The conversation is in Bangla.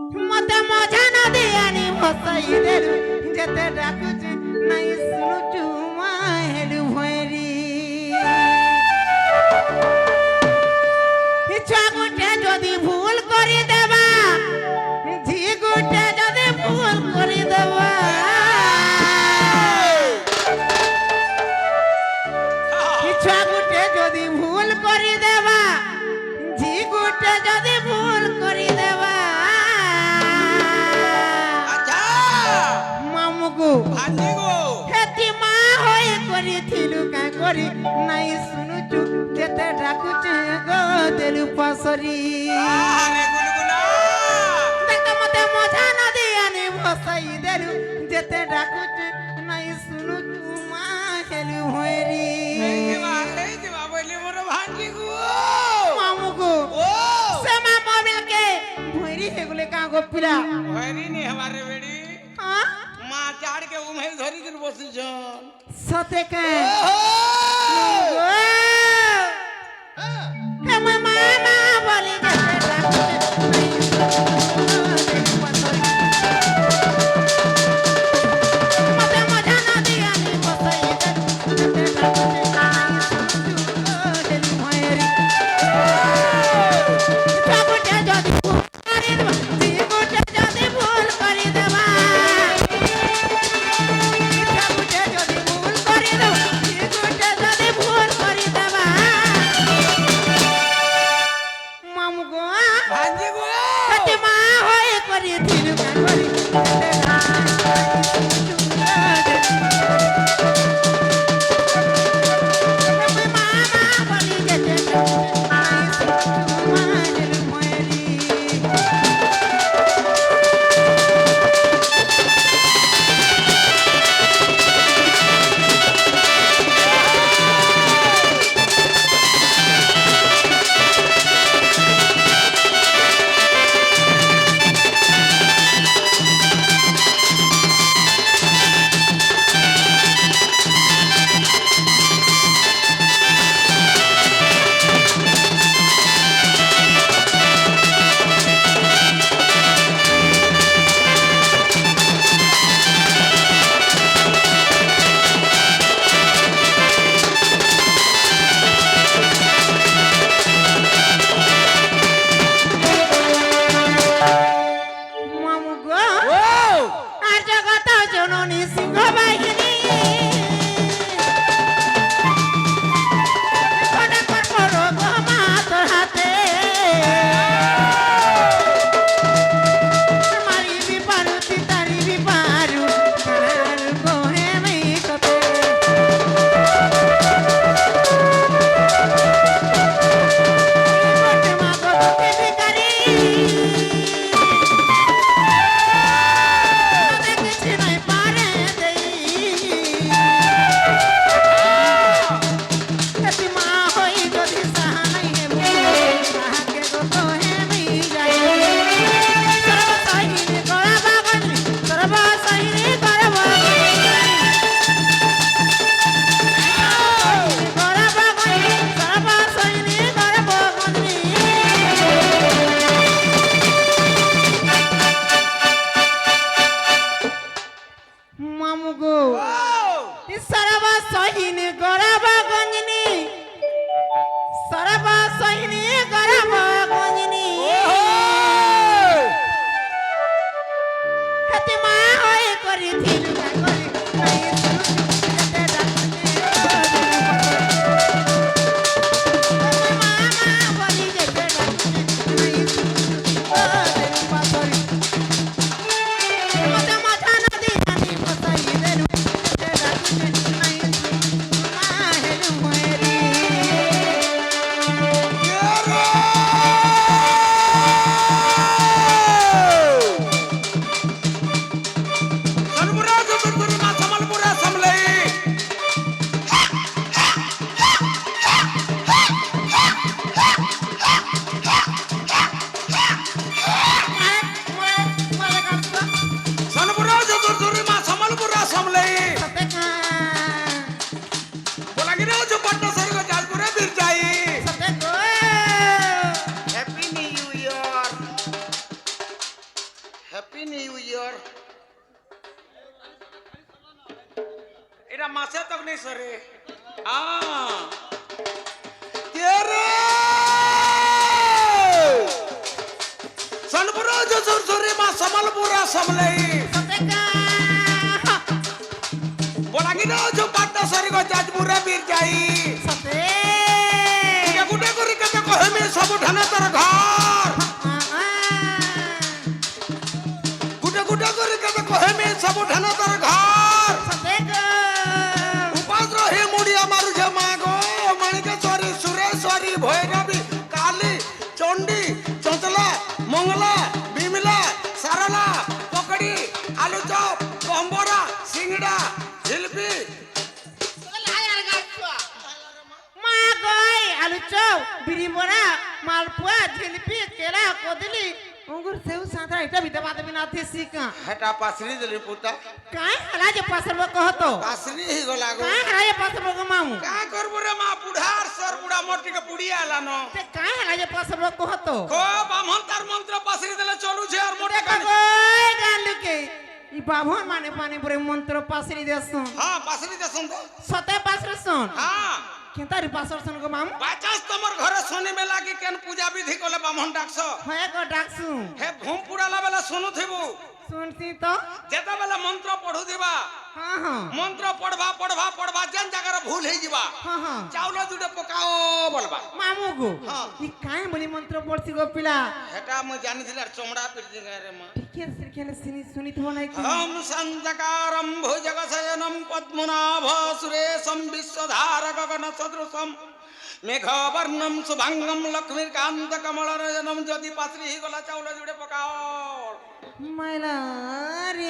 মতে মজা নদী আনি ভসাই দেলু যেতে ডাকুছে নাই শুনুচু মা হেলু ভৈরি ইচ্ছা গোটে যদি ভুল করি দেবা ঝি গোটে যদি ভুল করি দেবা ইচ্ছা গোটে যদি ভুল করি দেবা ঝি গোটে যদি ভুল করি দেবা মামুকু হেতি মা হয়ে করিথিলু কা করি নাই শুনুচু যেতে ডাকুছে গো দেলু পাসরি দেখ মতে মজা নদী আনি ভসাই দেলু যেতে ডাকুছে নাই শুনুচু মা হেলু হইরি মামুকু সেমা মোবাইল কে ভইরি হেগুলে কা গপিলা হ্যাঁ সতে কে হেমা মামা বলি যেতে ডাকুছে মতে মজা নদী আনি ভসাই দেলু যেতে ডাকুছে নাই শুনুচু গো দেলু হইরি ঠাকুরটা যদি ভুল করে দেবা জীবনটা যদি ভুল করে দেবা ঠাকুরটা যদি ভুল করে দেবা জীবনটা যদি ভুল করে দেবা মামু গো কত মা হয়ে করে দিলু কা করি মামা বলি যেতে নাই শুনুচু মা হেলু হইরি मासे तक नहीं सरे तेरे सनपुरा जो सुरसुरी मा समलपुरा समलई बोला कि ना जो पाटा सरी को जाजपुरा बीर जाई सते गुटे गुरी कते को हमें सब ढने तर घर गुटे गुटे गुरी कते को हमें सब ढने तर घर सते उपास रही मुड़िया मारू जे मागो मणिकेश्वरी सुरेश्वरी भैरवी काली चंडी चंचला मंगला बिमला सरला पकड़ी आलू चॉप बम्बोरा सिंगड़ा जिलेबी মা গই আলু চপ বিড়ি বড়া মালপোয়া জিলিপি কেলা কদলি অঙ্গুর সেউ সাঁতরা এটা ভিতরে বাদে বিনা থিসি কা हेटा पासरी देली पुता কাই হালা যে পাসরব কহতো पासरी ही गला गो কাই হালা যে পাসরব মামু का करबो रे मा बुढ़ार सर बुढ़ा मोटी के पुड़ी आला न তে কাই হালা যে পাসরব কহতো को बामन तार मंत्र पासरी देले चलू छे और मोटे দেখো का গই গালুকে ই বাভন মানে পানে পরে মন্ত্র পাসরি দেসন हां पासरी देसन तो সতে পাসরসন हां কেতারি পাসরসন গো মামু बाचास तमर घरे सोनी में लागी केन पूजा विधि कोले बामन डाकस হয় গো ডাকসু हे भूम पुराला बेला सुनु थिबू শুনছি তো जेता बेला मंत्र पढु दिबा হ্যাঁ হ্যাঁ मंत्र पढ़वा पढ़वा पढ़वा जेन जगह भूल हे जिबा হ্যাঁ হ্যাঁ चावल जुडे पकाओ बोलबा মামু গো हाँ। ই কাই বলি মন্ত্র পড়ছি গো পিলা हेटा मु जानि थिला चमड़ा पिरजी रे मा ঠিকই সিরখানে শুনি তো নাই কি हम संजकारं भुजगशयनं पद्मनाभ सुरेशं विश्वधारक गणसदृशं मेघवर्णं शुभांगं लक्ष्मीकान्तकमलनयनं ज्योति पासरी ही गला चावल जुड़े पकाओ মাইলা রে